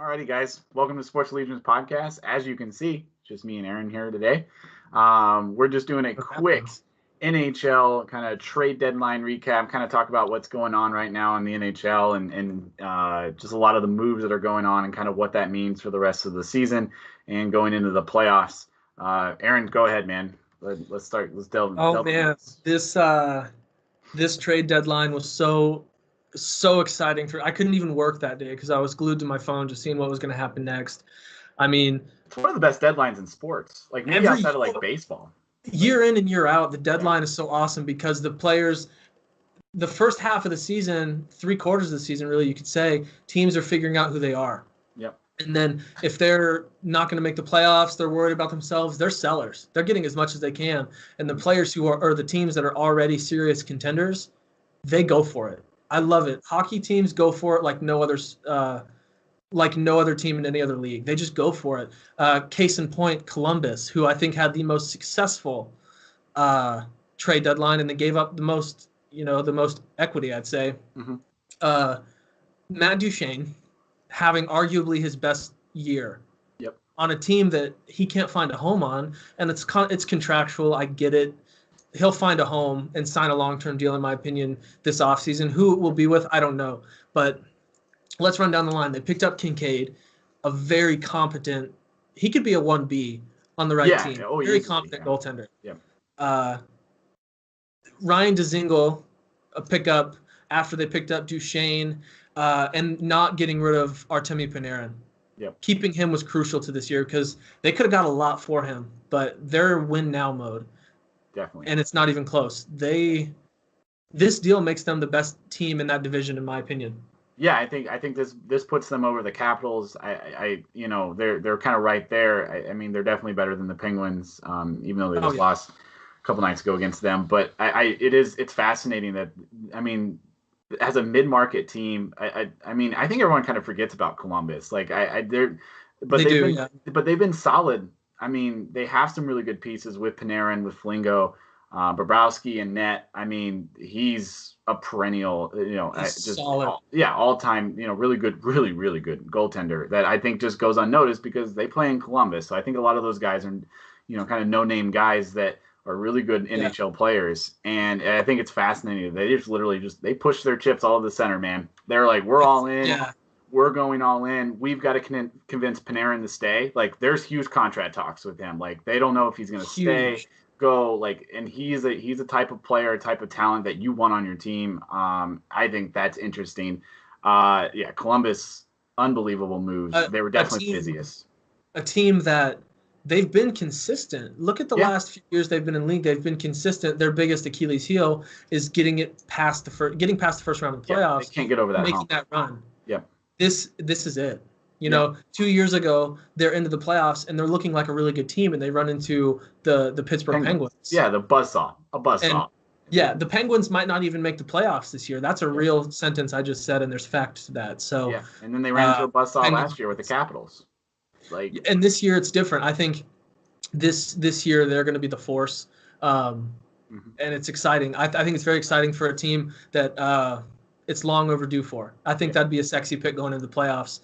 Alrighty, guys. Welcome to Sports Legion's podcast. As you can see, it's just me and Aaron here today. We're just doing a quick NHL kind of trade deadline recap, kind of talk about what's going on right now in the NHL and just a lot of the moves that are going on and kind of what that means for the rest of the season and going into the playoffs. Aaron, go ahead, man. Let's start. Let's delve. Oh man, this trade deadline was so exciting I couldn't even work that day because I was glued to my phone just seeing what was going to happen next. I mean, it's one of the best deadlines in sports, like maybe outside of like baseball. Year in and year out, the deadline is so awesome because the players, the first half of the season, 3/4 of the season, really, you could say, teams are figuring out who they are. Yep. And then if they're not going to make the playoffs, they're worried about themselves, they're sellers. They're getting as much as they can. And the players who are, or the teams that are already serious contenders, they go for it. I love it. Hockey teams go for it like no other team in any other league. They just go for it. Case in point, Columbus, who I think had the most successful trade deadline, and they gave up the most equity, I'd say. Mm-hmm. Matt Duchene having arguably his best year. Yep. On a team that he can't find a home on, and it's contractual. I get it. He'll find a home and sign a long-term deal, in my opinion, this offseason. Who it will be with, I don't know. But let's run down the line. They picked up Kincaid, a very competent – he could be a 1B on the right team. Very competent goaltender. Yeah. Ryan Dzingel, a pickup after they picked up Duchene, and not getting rid of Artemi Panarin. Yep. Keeping him was crucial to this year because they could have got a lot for him, but they're win-now mode. Definitely. And it's not even close. This deal makes them the best team in that division, in my opinion. Yeah, I think this puts them over the Capitals. They're kind of right there. I mean, they're definitely better than the Penguins, even though they just lost a couple nights ago against them. But it's fascinating that, I mean, as a mid-market team, I think everyone kind of forgets about Columbus. Like they've been solid. I mean, they have some really good pieces with Panarin, with Flingo, Bobrovsky, and Net. I mean, he's a perennial, just solid. All-time, really good, really, really good goaltender that I think just goes unnoticed because they play in Columbus. So I think a lot of those guys are, kind of no-name guys that are really good NHL players. And I think it's fascinating. They just literally they push their chips all to the center, man. They're like, we're all in. Yeah. We're going all in. We've got to convince Panarin to stay. Like, there's huge contract talks with him. Like, they don't know if he's going to stay, go. Like, and he's a type of player, a type of talent that you want on your team. I think that's interesting. Columbus, unbelievable moves. They were definitely busiest. A team that they've been consistent. Look at the last few years they've been in league. They've been consistent. Their biggest Achilles heel is getting past the first round of the playoffs. They can't get over that making hump. that run. Yep. This is it. 2 years ago they're into the playoffs and they're looking like a really good team, and they run into the Pittsburgh Penguins. Yeah, the buzzsaw. Yeah, the Penguins might not even make the playoffs this year. That's a real sentence I just said, and there's fact to that. So and then they ran into a buzzsaw last year with the Capitals. And this year it's different. I think this year they're going to be the force, and it's exciting. I think it's very exciting for a team that it's long overdue for. I think that'd be a sexy pick going into the playoffs,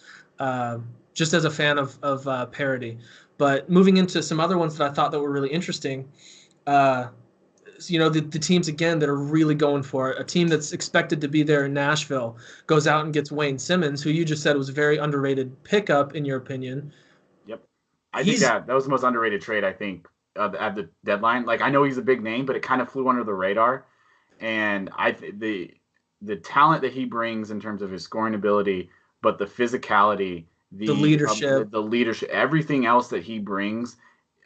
just as a fan of parity. But moving into some other ones that I thought that were really interesting, the teams, again, that are really going for it. A team that's expected to be there in Nashville goes out and gets Wayne Simmons, who you just said was a very underrated pickup, in your opinion. Yep. I think that was the most underrated trade, I think, at the deadline. Like, I know he's a big name, but it kind of flew under the radar. And the talent that he brings in terms of his scoring ability, but the physicality, the leadership, everything else that he brings,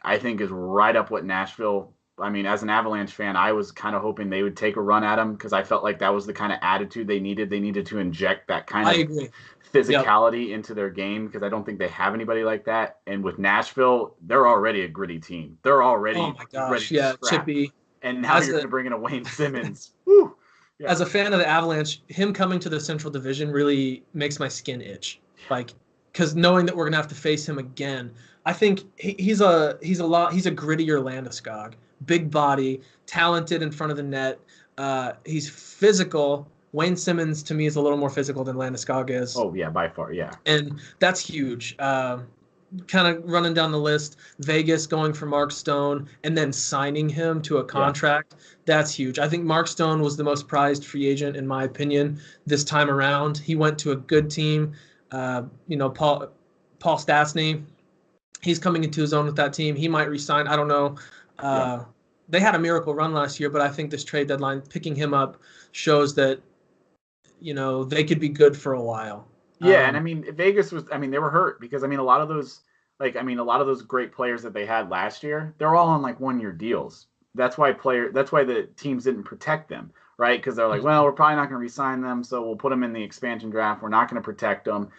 I think is right up what Nashville. I mean, as an Avalanche fan, I was kind of hoping they would take a run at him because I felt like that was the kind of attitude they needed. They needed to inject that kind of physicality into their game because I don't think they have anybody like that. And with Nashville, they're already a gritty team. They're already ready to scrap. Chippy. And now you're going to bring in a Wayne Simmons. Woo. Yeah. As a fan of the Avalanche, him coming to the Central Division really makes my skin itch. Because knowing that we're gonna have to face him again, I think he's a grittier Landeskog, big body, talented in front of the net. He's physical, Wayne Simmons to me is a little more physical than Landeskog is. Oh yeah, by far, yeah. And that's huge. Kind of running down the list, Vegas going for Mark Stone and then signing him to a contract. Yeah. That's huge. I think Mark Stone was the most prized free agent, in my opinion, this time around. He went to a good team. Paul Stastny, he's coming into his own with that team. He might resign. I don't know. They had a miracle run last year, but I think this trade deadline, picking him up, shows that, they could be good for a while. Yeah, and I mean, Vegas was. I mean, they were hurt because a lot of those, great players that they had last year, they're all on like 1-year deals. That's why the teams didn't protect them, right? Because they're like, well, we're probably not going to re-sign them, so we'll put them in the expansion draft. We're not going to protect them,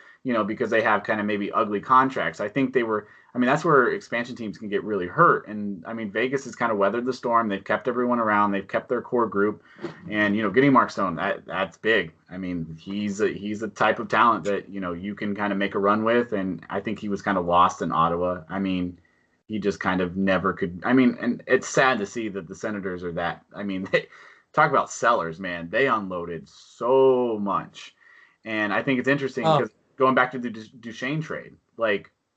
because they have kind of maybe ugly contracts. I think they were. I mean, that's where expansion teams can get really hurt. And I mean, Vegas has kind of weathered the storm. They've kept everyone around. They've kept their core group. And, getting Mark Stone, that's big. I mean, he's a type of talent that, you can kind of make a run with. And I think he was kind of lost in Ottawa. I mean, he just kind of never could. I mean, and it's sad to see that the Senators are that. I mean, they talk about sellers, man. They unloaded so much. And I think it's interesting because going back to the Duchesne trade,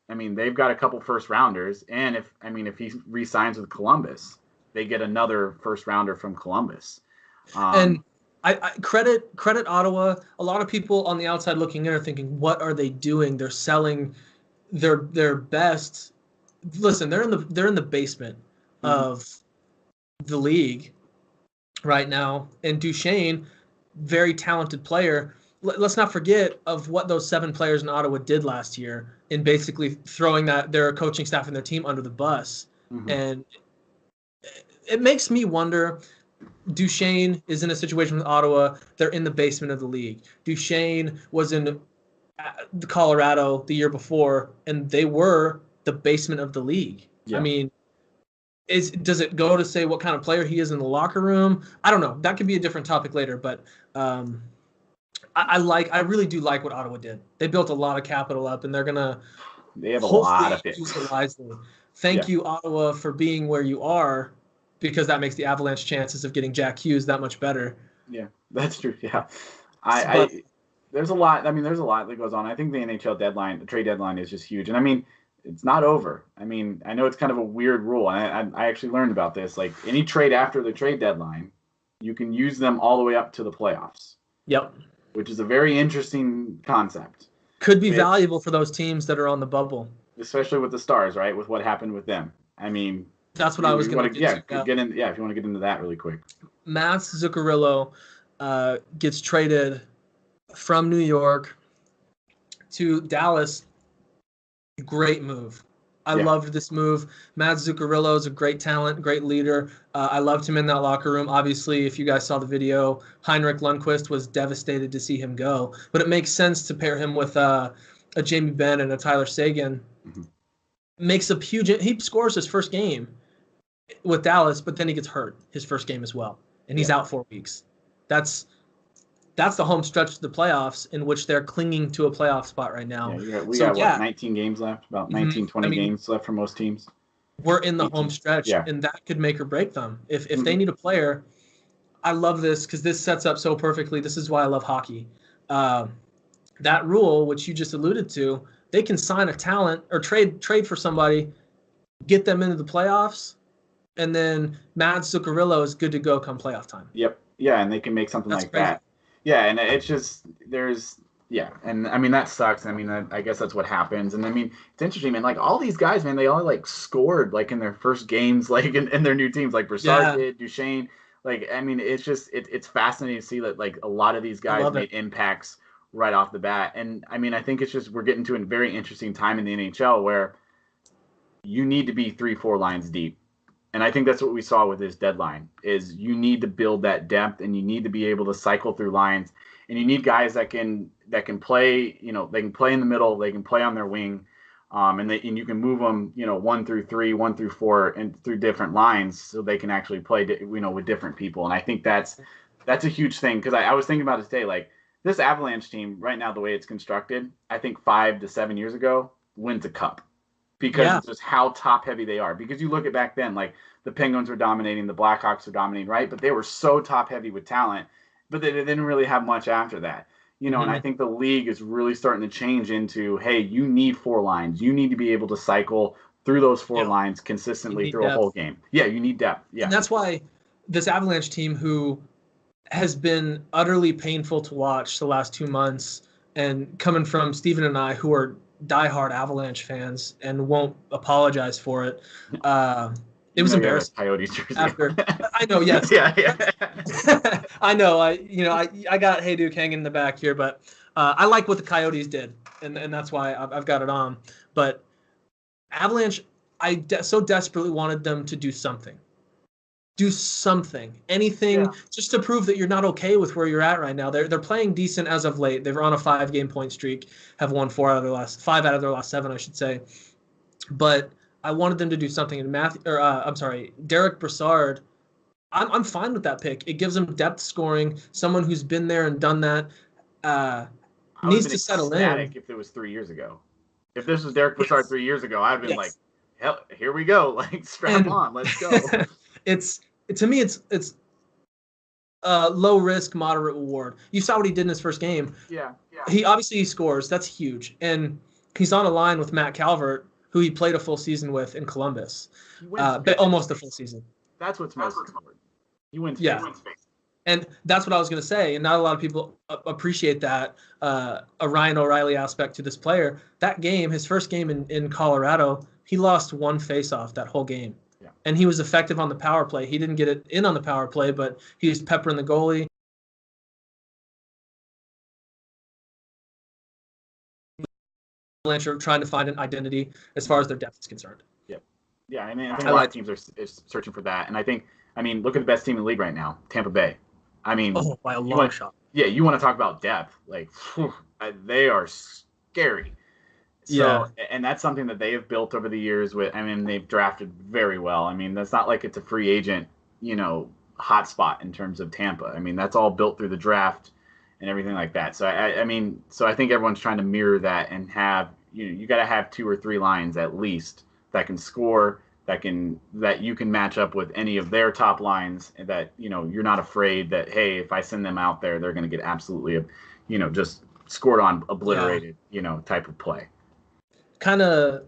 they've got a couple first rounders, and if he re-signs with Columbus, they get another first rounder from Columbus. And I credit Ottawa. A lot of people on the outside looking in are thinking, what are they doing? They're selling their best. Listen, they're in the basement of the league right now, and Duchesne, very talented player. Let's not forget of what those 7 players in Ottawa did last year in basically throwing their coaching staff and their team under the bus. And it makes me wonder, Duchesne is in a situation with Ottawa. They're in the basement of the league. Duchesne was in Colorado the year before, and they were the basement of the league. Yeah. I mean, does it go to say what kind of player he is in the locker room? I don't know. That could be a different topic later, but I really do like what Ottawa did. They built a lot of capital up, and they have a lot of picks. Use it wisely. Thank you, Ottawa, for being where you are, because that makes the Avalanche chances of getting Jack Hughes that much better. Yeah, that's true. Yeah, there's a lot. I mean, there's a lot that goes on. I think the NHL deadline, the trade deadline, is just huge. And I mean, it's not over. I mean, I know it's kind of a weird rule. I actually learned about this. Like any trade after the trade deadline, you can use them all the way up to the playoffs. Yep. Which is a very interesting concept. Could be valuable for those teams that are on the bubble. Especially with the Stars, right? With what happened with them. I mean, that's what I was going to get to. If you want to get into that really quick. Mats Zuccarello gets traded from New York to Dallas. Great move. I loved this move. Mats Zuccarello is a great talent, great leader. I loved him in that locker room. Obviously, if you guys saw the video, Heinrich Lundqvist was devastated to see him go. But it makes sense to pair him with a Jamie Benn and a Tyler Seguin. Makes a huge. He scores his first game with Dallas, but then he gets hurt his first game as well, and he's out 4 weeks. That's the home stretch to the playoffs in which they're clinging to a playoff spot right now. Yeah, we got 19 games left, about 19, 20 games left for most teams. We're in the home stretch, and that could make or break them. If they need a player, I love this because this sets up so perfectly. This is why I love hockey. That rule, which you just alluded to, they can sign a talent or trade for somebody, get them into the playoffs, and then Mats Zuccarello is good to go come playoff time. Yep. Yeah, and they can make something like that. Yeah, and it's just and I mean that sucks. I mean, I guess that's what happens. And I mean, it's interesting, man. Like all these guys, man, they all like scored like in their first games, like in their new teams, like Brassard did, Duchesne. Like I mean, it's just it's fascinating to see that like a lot of these guys made impacts right off the bat. And I mean, I think it's just we're getting to a very interesting time in the NHL where you need to be 3-4 lines deep. And I think that's what we saw with this deadline is you need to build that depth and you need to be able to cycle through lines and you need guys that can play, they can play in the middle, they can play on their wing, and you can move them, 1 through 3, 1 through 4 and through different lines so they can actually play, with different people. And I think that's a huge thing because I was thinking about it today, like this Avalanche team right now, the way it's constructed, I think 5 to 7 years ago wins a cup. Because it's just how top heavy they are. Because you look at back then, like the Penguins were dominating, the Blackhawks were dominating, right? But they were so top heavy with talent. but they didn't really have much after that. And I think the league is really starting to change into, hey, you need 4 lines. You need to be able to cycle through those 4 lines consistently through a whole game. Yeah, you need depth. Yeah. And that's why this Avalanche team, who has been utterly painful to watch the last 2 months, and coming from Steven and I, who are diehard Avalanche fans and won't apologize for it, it was embarrassing. Coyotes jersey. I know, yes. Yeah. I know. I got Hey Duke hanging in the back here, but I like what the Coyotes did, and that's why I've got it on. But Avalanche, so desperately wanted them to do something. Anything, just to prove that you're not okay with where you're at right now. They're playing decent as of late. They're on a 5-game point streak, have won 5 out of their last 7, I should say. But I wanted them to do something. And Derek Brassard, I'm fine with that pick. It gives them depth scoring, someone who's been there and done that. Needs to settle in. If it was 3 years ago, if this was Derek Brassard 3 years ago, I'd been like, hell, here we go, like strap on, let's go. To me, it's low risk, moderate reward. You saw what he did in his first game. Yeah. He scores. That's huge, and he's on a line with Matt Calvert, who he played a full season with in Columbus, almost a full season. That's what's most important. He wins. Yeah. And that's what I was going to say. And not a lot of people appreciate that, a Ryan O'Reilly aspect to this player. That game, his first game in Colorado, he lost 1 faceoff that whole game. Yeah. And he was effective on the power play. He didn't get it in on the power play, but he was peppering the goalie. Avalanche are trying to find an identity as far as their depth is concerned. Yep. Yeah, I think a lot of teams are searching for that. And I think, look at the best team in the league right now, Tampa Bay. By a long shot. Yeah, you want to talk about depth. Like, they are scary. So, and that's something that they have built over the years they've drafted very well. That's not like it's a free agent, hotspot in terms of Tampa. That's all built through the draft and everything like that. So, I think everyone's trying to mirror that and have, you got to have 2 or 3 lines at least that can score, that you can match up with any of their top lines, and that, you're not afraid that, hey, if I send them out there, they're going to get absolutely, just scored on, obliterated, type of play. Kind of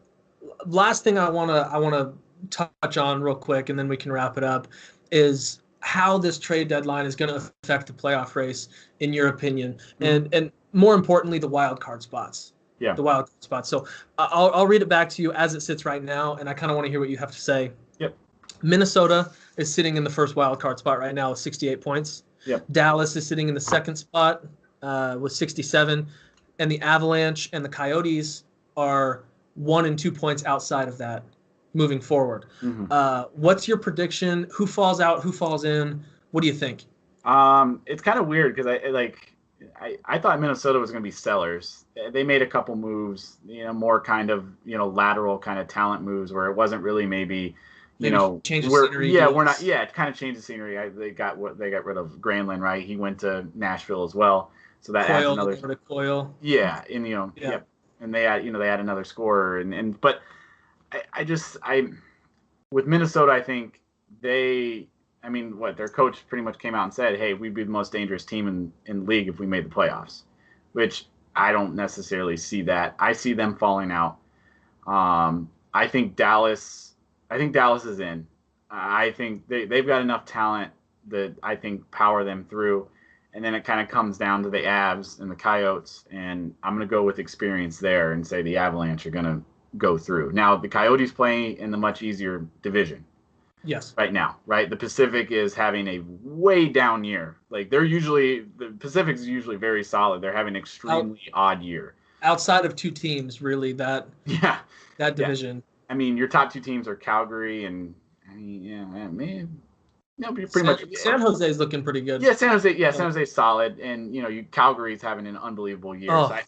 last thing I want to touch on real quick, and then we can wrap it up, is how this trade deadline is going to affect the playoff race, in your opinion, and more importantly, the wild card spots. Yeah. The wild card spots. So I'll read it back to you as it sits right now, and I kind of want to hear what you have to say. Yep. Minnesota is sitting in the first wild card spot right now with 68 points. Yep. Dallas is sitting in the second spot with 67, and the Avalanche and the Coyotes are 1 and 2 points outside of that moving forward. Mm-hmm. What's your prediction? Who falls out? Who falls in? What do you think? It's kind of weird because I thought Minnesota was going to be sellers. They made a couple moves, more kind of, lateral kind of talent moves where it wasn't really maybe change the scenery. Yeah, we're not. Yeah, it kind of changed the scenery. They got rid of Granlund, right? He went to Nashville as well, so that adds another. Coyle. Yeah, and yeah. And they add another scorer, but I with Minnesota, I think their coach pretty much came out and said, hey, we'd be the most dangerous team in the league if we made the playoffs, which I don't necessarily see that. I see them falling out. I think Dallas is in. I think they've got enough talent that I think power them through. And then it kind of comes down to the Avs and the Coyotes, and I'm going to go with experience there and say the Avalanche are going to go through. Now, the Coyotes play in the much easier division. Yes. Right now, right? The Pacific is having a way down year. Like the Pacific is usually very solid. They're having an extremely odd year. Outside of 2 teams, really, that division. Yeah. Your top 2 teams are Calgary and pretty much. San Jose's looking pretty good. Yeah, San Jose's solid, and Calgary's having an unbelievable year. Way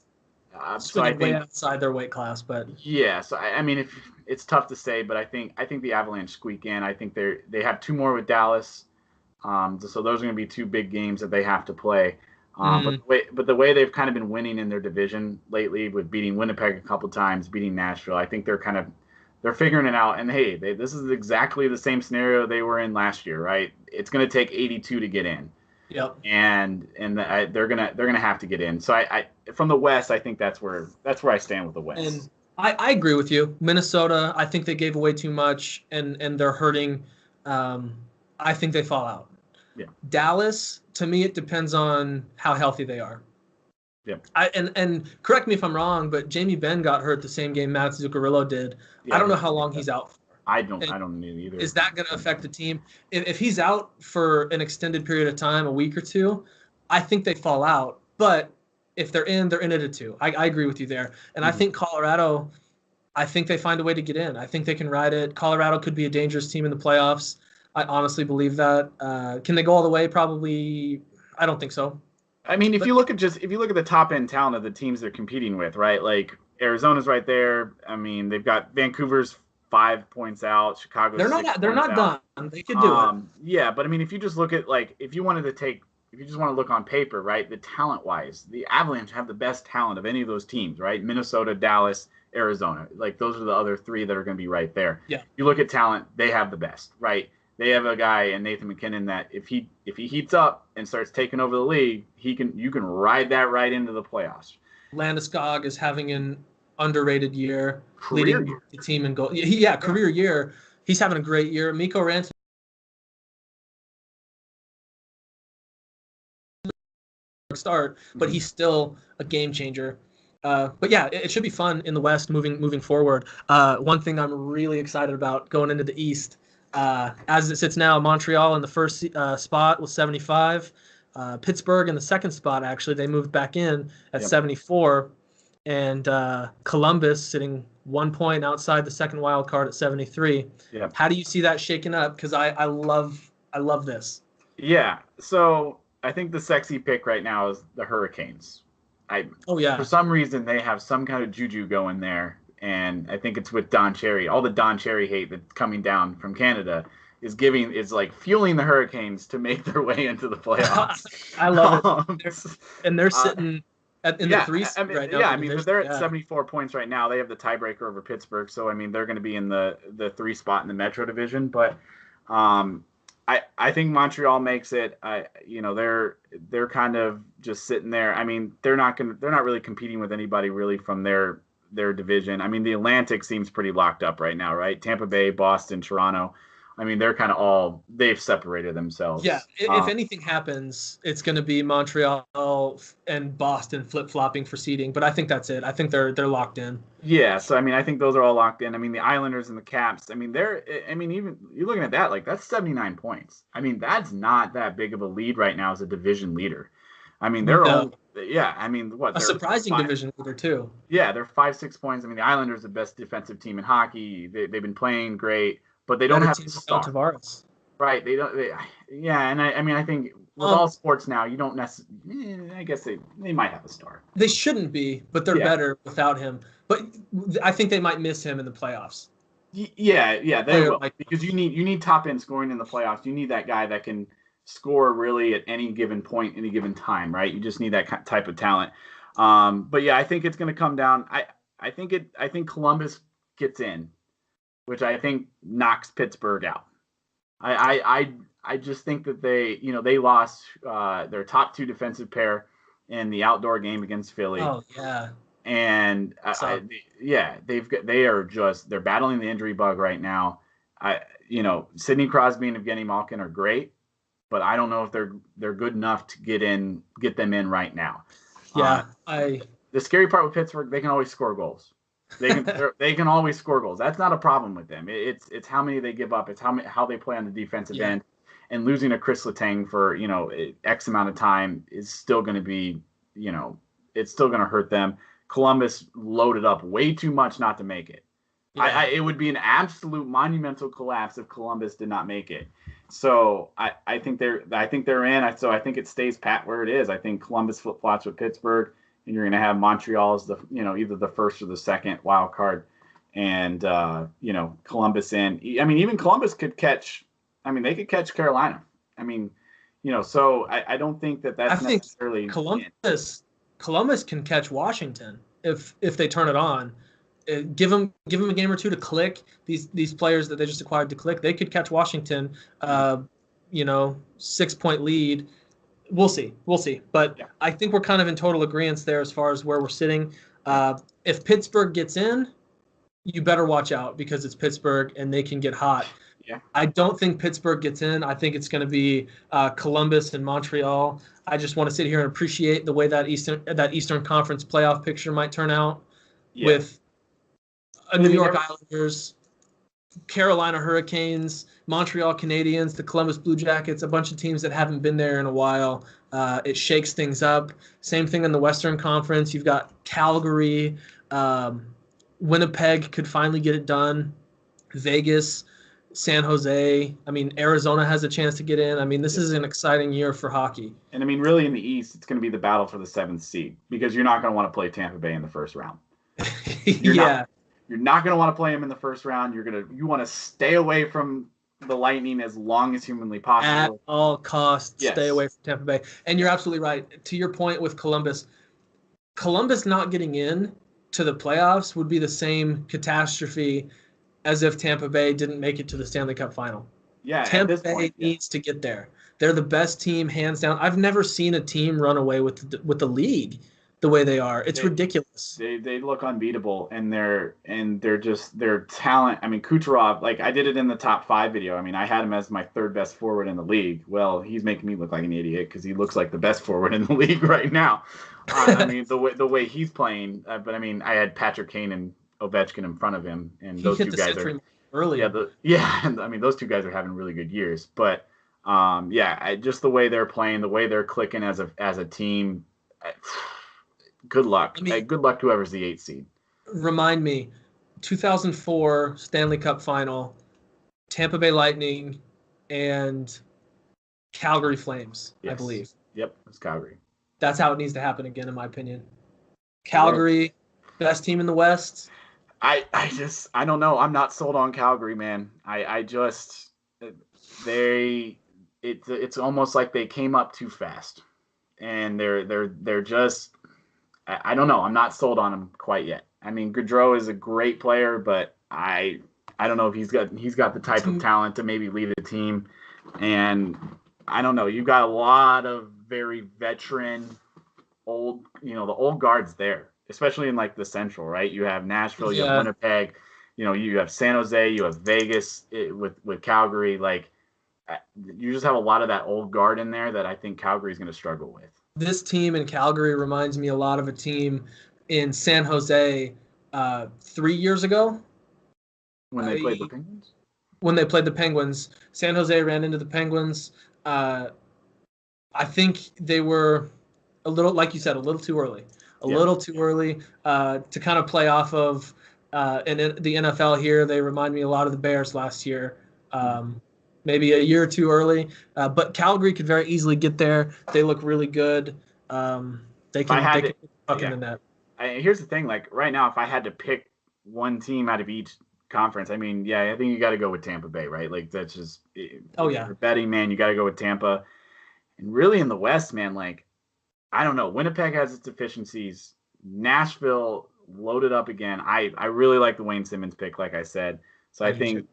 outside their weight class, but yeah. So if it's tough to say, but I think the Avalanche squeak in. I think they have 2 more with Dallas, so those are going to be 2 big games that they have to play. But the way they've kind of been winning in their division lately, with beating Winnipeg a couple times, beating Nashville, I think they're figuring it out. And hey, this is exactly the same scenario they were in last year, right? It's going to take 82 to get in. Yep. They're gonna have to get in. So I from the West, I think that's where I stand with the West. And I agree with you. Minnesota, I think they gave away too much, and they're hurting. I think they fall out. Yeah. Dallas, to me, it depends on how healthy they are. Yeah. And correct me if I'm wrong, but Jamie Benn got hurt the same game Matt Zuccarello did. Yeah, I don't know how long he's out for. I don't know either. Is that going to affect the team? If he's out for an extended period of time, a week or two, I think they fall out. But if they're in it at 2. I agree with you there. And I think Colorado, I think they find a way to get in. I think they can ride it. Colorado could be a dangerous team in the playoffs. I honestly believe that. Can they go all the way? Probably. I don't think so. I mean, if you look at the top end talent of the teams they're competing with, right? Like Arizona's right there. I mean, they've got Vancouver's 5 points out. Chicago's they're not done. They could do it. Yeah, but I mean, if you just look at if you want to look on paper, right? The talent wise, the Avalanche have the best talent of any of those teams, right? Minnesota, Dallas, Arizona. Like those are the other 3 that are going to be right there. Yeah. You look at talent, they have the best, right? They have a guy in Nathan McKinnon that if he heats up and starts taking over the league, you can ride that right into the playoffs. Landeskog is having an underrated year, Career leading the team in goal. Yeah, career year. He's having a great year. Mikko Rantanen start, but he's still a game changer. But yeah, it should be fun in the West moving forward. One thing I'm really excited about going into the East. As it sits now, Montreal in the first spot with 75. Pittsburgh in the second spot, actually. They moved back in at 74. And Columbus sitting 1 point outside the second wild card at 73. Yep. How do you see that shaking up? Because I love this. Yeah. So I think the sexy pick right now is the Hurricanes. For some reason, they have some kind of juju going there. And I think it's with Don Cherry. All the Don Cherry hate that's coming down from Canada is fueling the Hurricanes to make their way into the playoffs. I love it. They're sitting in the 3 right now. Yeah, I mean, but they're at 74 points right now. They have the tiebreaker over Pittsburgh, so I mean, they're going to be in the 3 spot in the Metro Division. But I think Montreal makes it. They're kind of just sitting there. I mean, they're not really competing with anybody really from their division. I mean, the Atlantic seems pretty locked up right now, right? Tampa Bay, Boston, Toronto. I mean, they're kind of they've separated themselves. Yeah, if anything happens, it's going to be Montreal and Boston flip-flopping for seeding, but I think that's it. I think they're locked in. Yeah, so I mean, I think those are all locked in. I mean, the Islanders and the Caps, I mean, even you're looking at that, like that's 79 points. I mean, that's not that big of a lead right now as a division leader. I mean, a surprising division leader too. Yeah, they're 5-6 points. I mean, the Islanders are the best defensive team in hockey. They've been playing great, but they don't have a star. Tavares. Right. They don't. And I think with all sports now, you don't necessarily. I guess they might have a star. They shouldn't be, but they're better without him. But I think they might miss him in the playoffs. Yeah, they will, because you need top end scoring in the playoffs. You need that guy that can score really at any given point, any given time, right? You just need that type of talent. But yeah, I think it's going to come down. I think Columbus gets in, which I think knocks Pittsburgh out. I just think that they lost their top 2 defensive pair in the outdoor game against Philly. Oh yeah. And they're battling the injury bug right now. Sidney Crosby and Evgeny Malkin are great, but I don't know if they're good enough to get them in right now. Yeah, the scary part with Pittsburgh, they can always score goals. They can always score goals. That's not a problem with them. It's how many they give up. It's how they play on the defensive end. And losing a Chris Letang for X amount of time is still going to be it's still going to hurt them. Columbus loaded up way too much not to make it. Yeah. It would be an absolute monumental collapse if Columbus did not make it. So I think they're in. So I think it stays pat where it is. I think Columbus flip flops with Pittsburgh, and you're going to have Montreal as either the first or the second wild card, and Columbus in. I mean, even Columbus could catch. I mean, they could catch Carolina. I mean, so I don't think that's necessarily. Columbus can catch Washington if they turn it on. Give them a game or two to click. These players that they just acquired to click, they could catch Washington. 6 point lead. We'll see. But Yeah. I think we're kind of in total agreement there as far as where we're sitting. If Pittsburgh gets in, you better watch out because it's Pittsburgh and they can get hot. Yeah. I don't think Pittsburgh gets in. I think it's going to be Columbus and Montreal. I just want to sit here and appreciate the way that Eastern Conference playoff picture might turn out with New York Islanders, Carolina Hurricanes, Montreal Canadiens, the Columbus Blue Jackets, a bunch of teams that haven't been there in a while. It shakes things up. Same thing in the Western Conference. You've got Calgary. Winnipeg could finally get it done. Vegas, San Jose. I mean, Arizona has a chance to get in. I mean, this is an exciting year for hockey. And I mean, really in the East, it's going to be the battle for the 7th seed because you're not going to want to play Tampa Bay in the first round. You're not going to want to play them in the first round. You want to stay away from the Lightning as long as humanly possible. At all costs, stay away from Tampa Bay. And you're absolutely right. To your point with Columbus not getting in to the playoffs would be the same catastrophe as if Tampa Bay didn't make it to the Stanley Cup final. Yeah, Tampa Bay needs to get there. They're the best team, hands down. I've never seen a team run away with the league the way they are. It's ridiculous. They look unbeatable, and their talent. I mean, Kucherov. Like I did it in the top 5 video. I mean, I had him as my 3rd best forward in the league. Well, he's making me look like an idiot because he looks like the best forward in the league right now. I mean, the way he's playing. But I mean, I had Patrick Kane and Ovechkin in front of him, and those two guys are early. And I mean, those two guys are having really good years. But just the way they're playing, the way they're clicking as a team. Good luck. Good luck to whoever's the 8th seed. Remind me, 2004 Stanley Cup Final, Tampa Bay Lightning and Calgary Flames, yes. I believe. Yep, it's Calgary. That's how it needs to happen again, in my opinion. Calgary, best team in the West. I don't know. I'm not sold on Calgary, man. It's almost like they came up too fast, and they're just. I don't know. I'm not sold on him quite yet. I mean, Gaudreau is a great player, but I don't know if he's got the type of talent to maybe lead a team. And I don't know. You've got a lot of very veteran, the old guards there, especially in like the Central, right? You have Nashville, you have Winnipeg, you have San Jose, you have Vegas with Calgary. Like, you just have a lot of that old guard in there that I think Calgary is going to struggle with. This team in Calgary reminds me a lot of a team in San Jose 3 years ago. When they played the Penguins? When they played the Penguins. San Jose ran into the Penguins. I think they were a little, like you said, a little too early. Little too early to kind of play off of in the NFL here. They remind me a lot of the Bears last year. Maybe a year or too early, but Calgary could very easily get there. They look really good. They can fuck in the net. Here's the thing: like right now, if I had to pick one team out of each conference, I mean, I think you got to go with Tampa Bay, right? Like that's just you're betting, man. You got to go with Tampa. And really in the West, man, like I don't know. Winnipeg has its deficiencies. Nashville loaded up again. I really like the Wayne Simmons pick, like I said. So I think.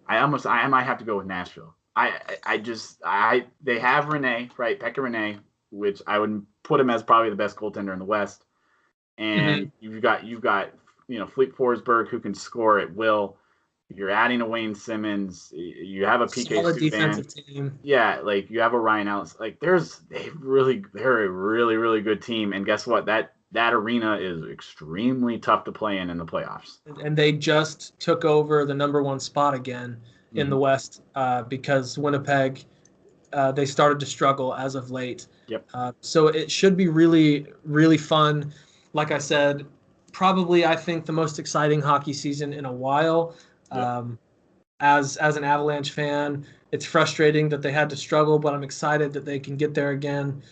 I might have to go with Nashville. They have Rene, right? Pekka Rene, which I would put him as probably the best goaltender in the West. And you've got Philippe Forsberg who can score at will. You're adding a Wayne Simmons. You have a PK solid Subban. Defensive team. Yeah, like you have a Ryan Ellis. Like they're a really, really good team. And guess what? That arena is extremely tough to play in the playoffs. And they just took over the number 1 spot again in the West because Winnipeg, they started to struggle as of late. Yep. So it should be really, really fun. Like I said, probably I think the most exciting hockey season in a while. Yep. As an Avalanche fan, it's frustrating that they had to struggle, but I'm excited that they can get there again.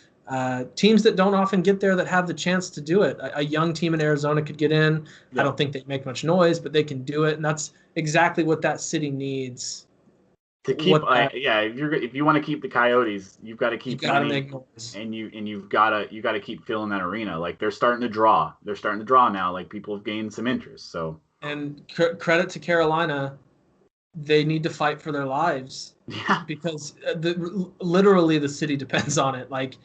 Teams that don't often get there that have the chance to do it. A young team in Arizona could get in. Yeah. I don't think they make much noise, but they can do it, and that's exactly what that city needs. To keep, if you want to keep the Coyotes, you've got to keep. You got to make noise, and you've got to keep filling that arena. Like they're starting to draw. They're starting to draw now. Like people have gained some interest. So. And credit to Carolina. they need to fight for their lives. Yeah. Because literally the city depends on it. Like,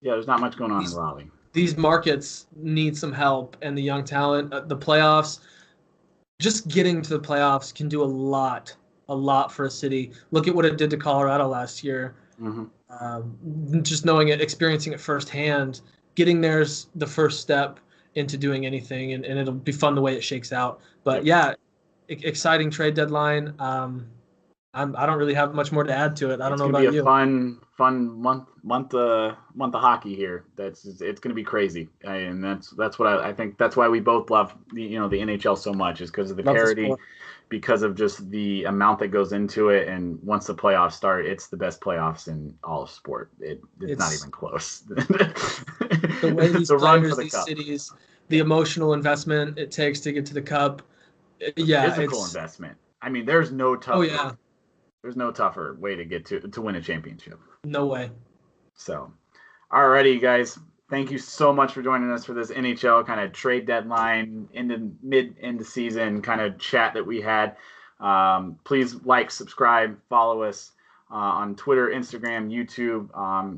yeah, there's not much going on in Raleigh. These markets need some help, and the young talent, the playoffs, just getting to the playoffs can do a lot for a city. Look at what it did to Colorado last year. Just knowing it, experiencing it firsthand, getting there's the first step into doing anything, and it'll be fun the way it shakes out. But yeah, exciting trade deadline. I don't really have much more to add to it. I don't know about you. It's gonna be a fun month of hockey here. It's gonna be crazy, and that's what I think. That's why we both love the NHL so much, is because of the parity, because of just the amount that goes into it. And once the playoffs start, it's the best playoffs in all of sport. It's not even close. The way these players, these cities, the emotional investment it takes to get to the cup. Yeah, physical investment. I mean, there's no tougher. Oh yeah. There's no tougher way to get to win a championship. No way. So, alrighty, guys. Thank you so much for joining us for this NHL kind of trade deadline end season kind of chat that we had. Please like, subscribe, follow us on Twitter, Instagram, YouTube.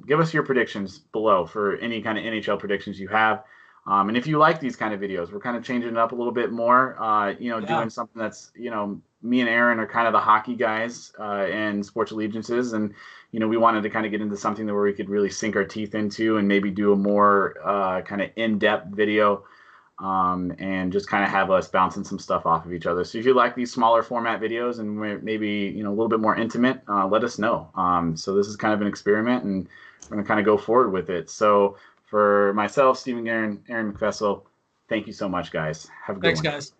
Give us your predictions below for any kind of NHL predictions you have. And if you like these kind of videos, we're kind of changing it up a little bit more, doing something that's, me and Aaron are kind of the hockey guys and sports allegiances. And, we wanted to kind of get into something where we could really sink our teeth into and maybe do a more kind of in-depth video and just kind of have us bouncing some stuff off of each other. So if you like these smaller format videos and maybe, a little bit more intimate, let us know. So this is kind of an experiment, and we're going to kind of go forward with it. So for myself, Stephen Guerin, Aaron McFessel, thank you so much, guys. Have a good one. Thanks, guys.